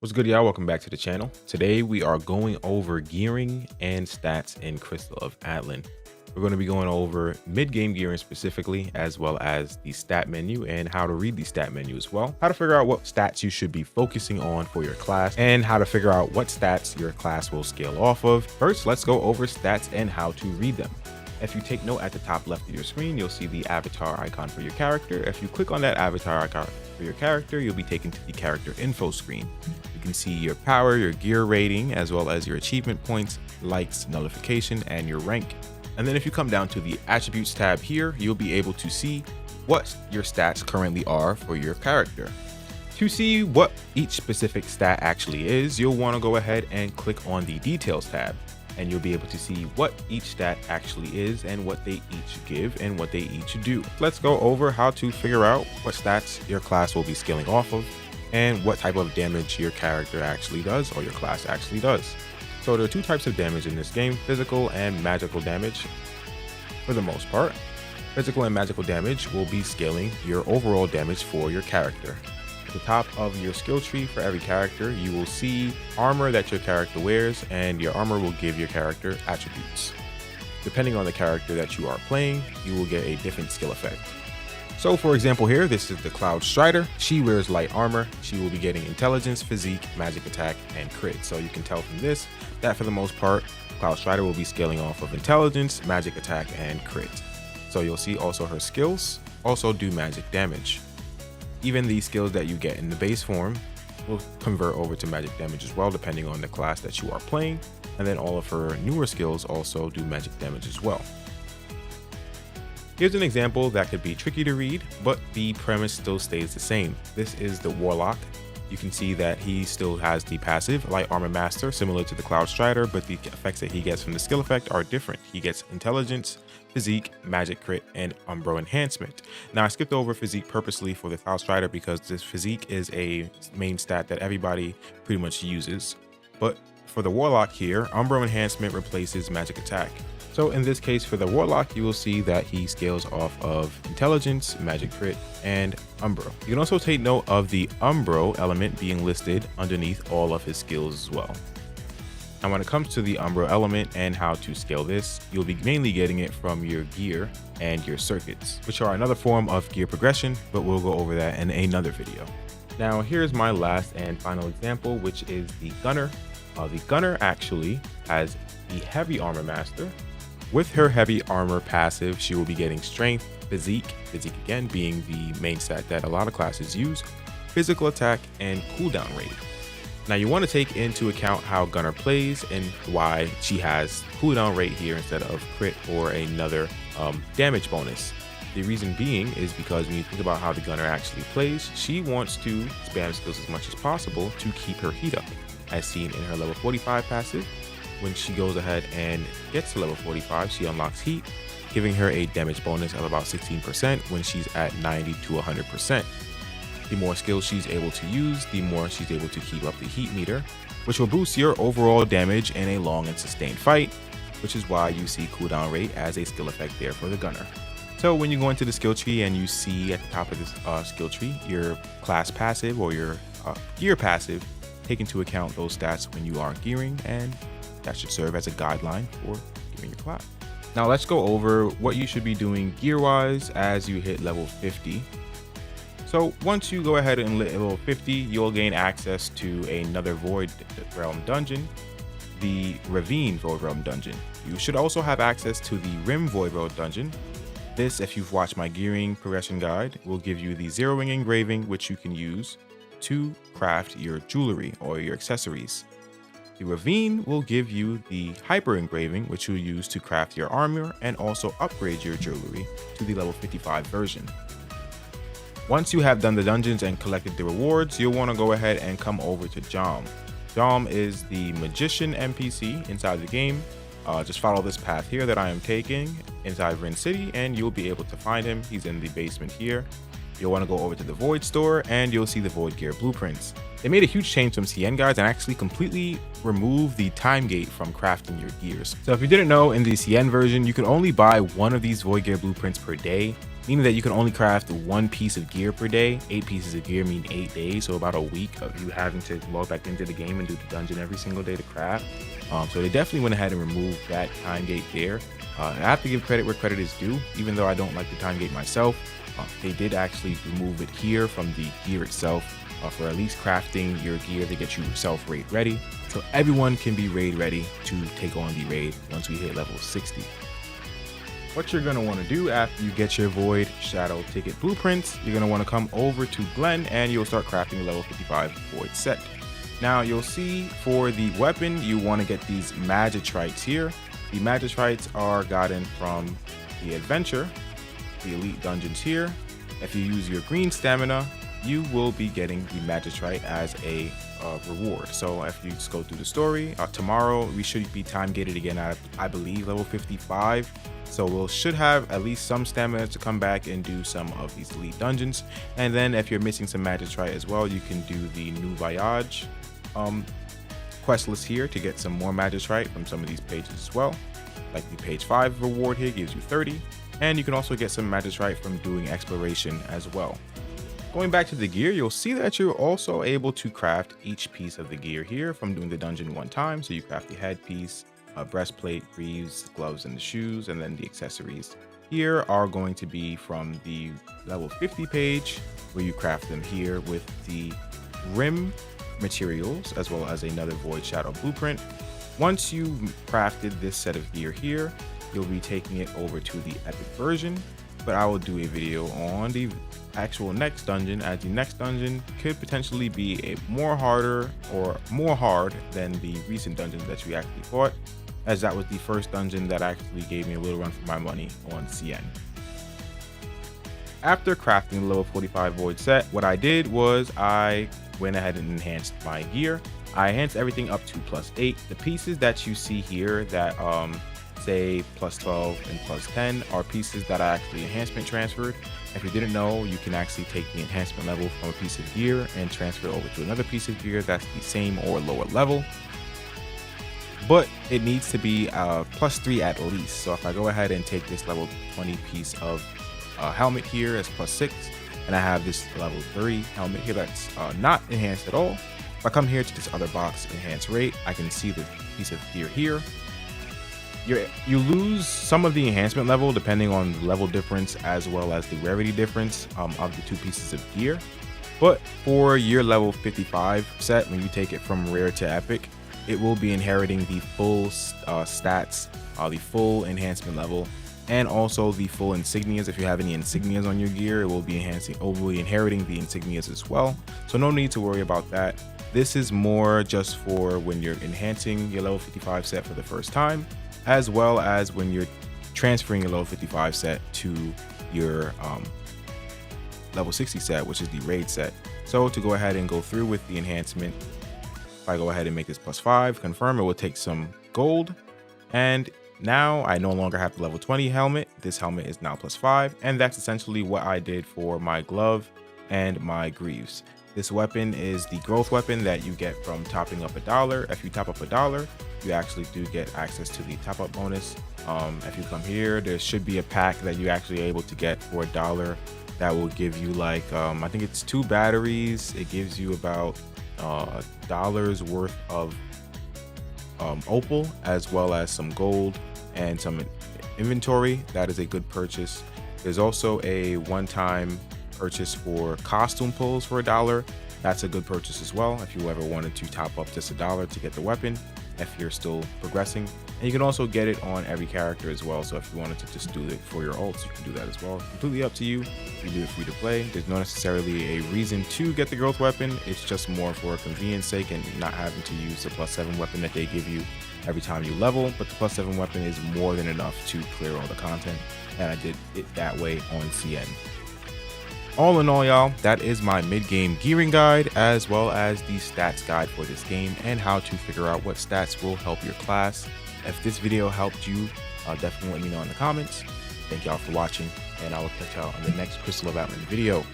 What's good, y'all? Welcome back to the channel. Today we are going over gearing and stats in Crystal of Atlan. We're going to be going over mid-game gearing specifically, as well as the stat menu and how to read the stat menu as well. How to figure out what stats you should be focusing on for your class, and how to figure out what stats your class will scale off of. First, let's go over stats and how to read them. If you take note, at the top left of your screen, you'll see the avatar icon for your character. If you click on that avatar icon for your character, you'll be taken to the character info screen. You can see your power, your gear rating, as well as your achievement points, likes, nullification, and your rank. And then if you come down to the attributes tab here, you'll be able to see what your stats currently are for your character. To see what each specific stat actually is, you'll want to go ahead and click on the details tab, and you'll be able to see what each stat actually is and what they each give and what they each do. Let's go over how to figure out what stats your class will be scaling off of and what type of damage your character actually does or your class actually does. So there are two types of damage in this game: physical and magical damage. For the most part, physical and magical damage will be scaling your overall damage for your character. At the top of your skill tree for every character, you will see armor that your character wears, and your armor will give your character attributes. Depending on the character that you are playing, you will get a different skill effect. So for example here, this is the Cloud Strider. She wears light armor. She will be getting intelligence, physique, magic attack, and crit. So you can tell from this that for the most part, Cloud Strider will be scaling off of intelligence, magic attack, and crit. So you'll see also her skills also do magic damage. Even the skills that you get in the base form will convert over to magic damage as well, depending on the class that you are playing. And then all of her newer skills also do magic damage as well. Here's an example that could be tricky to read, but the premise still stays the same. This is the Warlock. You can see that he still has the passive Light Armor Master, similar to the Cloud Strider, but the effects that he gets from the skill effect are different. He gets intelligence, physique, magic crit, and umbro enhancement. Now I skipped over physique purposely for the Cloud Strider because this physique is a main stat that everybody pretty much uses. But for the Warlock here, umbro enhancement replaces magic attack. So in this case for the Warlock, you will see that he scales off of intelligence, magic crit, and umbro. You can also take note of the umbro element being listed underneath all of his skills as well. Now when it comes to the umbro element and how to scale this, you'll be mainly getting it from your gear and your circuits, which are another form of gear progression, but we'll go over that in another video. Now here's my last and final example, which is the Gunner. The Gunner actually has the Heavy Armor Master. With her heavy armor passive, she will be getting strength, physique again being the main stat that a lot of classes use, physical attack, and cooldown rate. Now you want to take into account how Gunner plays and why she has cooldown rate here instead of crit or another damage bonus. The reason being is because when you think about how the Gunner actually plays, she wants to spam skills as much as possible to keep her heat up, as seen in her level 45 passive. When she goes ahead and gets to level 45, she unlocks heat, giving her a damage bonus of about 16% when she's at 90 to 100%. The more skills she's able to use, the more she's able to keep up the heat meter, which will boost your overall damage in a long and sustained fight, which is why you see cooldown rate as a skill effect there for the Gunner. So when you go into the skill tree and you see at the top of this skill tree your class passive or your gear passive, take into account those stats when you are gearing, and that should serve as a guideline for gearing your class. Now let's go over what you should be doing gear-wise as you hit level 50. So once you go ahead and hit level 50, you'll gain access to another Void Realm dungeon, the Ravine Void Realm dungeon. You should also have access to the Rim Void Realm dungeon. This, if you've watched my gearing progression guide, will give you the zeroing engraving, which you can use to craft your jewelry or your accessories. The Ravine will give you the hyper engraving, which you'll use to craft your armor and also upgrade your jewelry to the level 55 version. Once you have done the dungeons and collected the rewards, you'll want to go ahead and come over to Jom. Jom is the magician NPC inside the game. Just follow this path here that I am taking inside Rin City and you'll be able to find him. He's in the basement here. You'll want to go over to the Void store and you'll see the Void Gear blueprints. They made a huge change from CN guides and actually completely removed the time gate from crafting your gears. So if you didn't know, in the CN version, you can only buy one of these Void Gear blueprints per day. meaning that you can only craft 1 piece of gear per day. 8 pieces of gear mean 8 days, so about a week of you having to log back into the game and do the dungeon every single day to craft. So they definitely went ahead and removed that time gate there. I have to give credit where credit is due, even though I don't like the time gate myself. They did actually remove it here from the gear itself for at least crafting your gear to get you self raid ready, so everyone can be raid ready to take on the raid once we hit level 60. What you're going to want to do after you get your Void Shadow Ticket blueprints, you're going to want to come over to Glen and you'll start crafting a level 55 Void set. Now you'll see for the weapon, you want to get these Magitrites here. The Magitrites are gotten from the adventure, the elite dungeons here. If you use your green stamina, you will be getting the Magitrite as a reward. So if you just go through the story, tomorrow we should be time gated again at, I believe, level 55. So we'll should have at least some stamina to come back and do some of these elite dungeons. And then if you're missing some Magitrite as well, you can do the New Voyage quest list here to get some more Magitrite from some of these pages as well. Like the page 5 reward here gives you 30. And you can also get some Magitrite from doing exploration as well. Going back to the gear, you'll see that you're also able to craft each piece of the gear here from doing the dungeon 1 time. So you craft the headpiece, breastplate, greaves, gloves, and the shoes, and then the accessories here are going to be from the level 50 page, where you craft them here with the rim materials as well as another Void Shadow blueprint. Once you crafted this set of gear here, you'll be taking it over to the epic version, but I will do a video on the actual next dungeon, as the next dungeon could potentially be a more hard than the recent dungeons that we actually fought, as that was the first dungeon that actually gave me a little run for my money on CN. After crafting the level 45 Void set, what I did was I went ahead and enhanced my gear. I enhanced everything up to +8. The pieces that you see here that say +12 and +10 are pieces that I actually enhancement transferred. If you didn't know, you can actually take the enhancement level from a piece of gear and transfer it over to another piece of gear that's the same or lower level, but it needs to be +3 at least. So if I go ahead and take this level 20 piece of helmet here as +6, and I have this level 30 helmet here that's not enhanced at all, if I come here to this other box, enhance rate, I can see the piece of gear here. You lose some of the enhancement level depending on the level difference as well as the rarity difference of the 2 pieces of gear. But for your level 55 set, when you take it from rare to epic, it will be inheriting the full stats, the full enhancement level, and also the full insignias. If you have any insignias on your gear, it will be inheriting the insignias as well. So no need to worry about that. This is more just for when you're enhancing your level 55 set for the first time, as well as when you're transferring your level 55 set to your level 60 set, which is the raid set. So to go ahead and go through with the enhancement, if I go ahead and make this +5, confirm, it will take some gold. And now I no longer have the level 20 helmet. This helmet is now +5. And that's essentially what I did for my glove and my greaves. This weapon is the growth weapon that you get from topping up $1. If you top up $1, you actually do get access to the top up bonus. If you come here, there should be a pack that you're actually able to get for $1 that will give you like, I think it's 2 batteries. It gives you about $1 worth of opal, as well as some gold and some inventory. That is a good purchase. There's also a one-time purchase for costume pulls for $1. That's a good purchase as well if you ever wanted to top up just $1 to get the weapon if you're still progressing. And you can also get it on every character as well, so if you wanted to just do it for your ults, you can do that as well. Completely up to you. You do it free to play. There's not necessarily a reason to get the growth weapon. It's just more for convenience sake and not having to use the +7 weapon that they give you every time you level. But the +7 weapon is more than enough to clear all the content, and I did it that way on CN. All in all, y'all, that is my mid-game gearing guide, as well as the stats guide for this game and how to figure out what stats will help your class. If this video helped you, definitely let me know in the comments. Thank y'all for watching, and I will catch y'all on the next Crystal of Atlan video.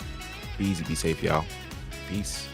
Be easy, be safe, y'all. Peace.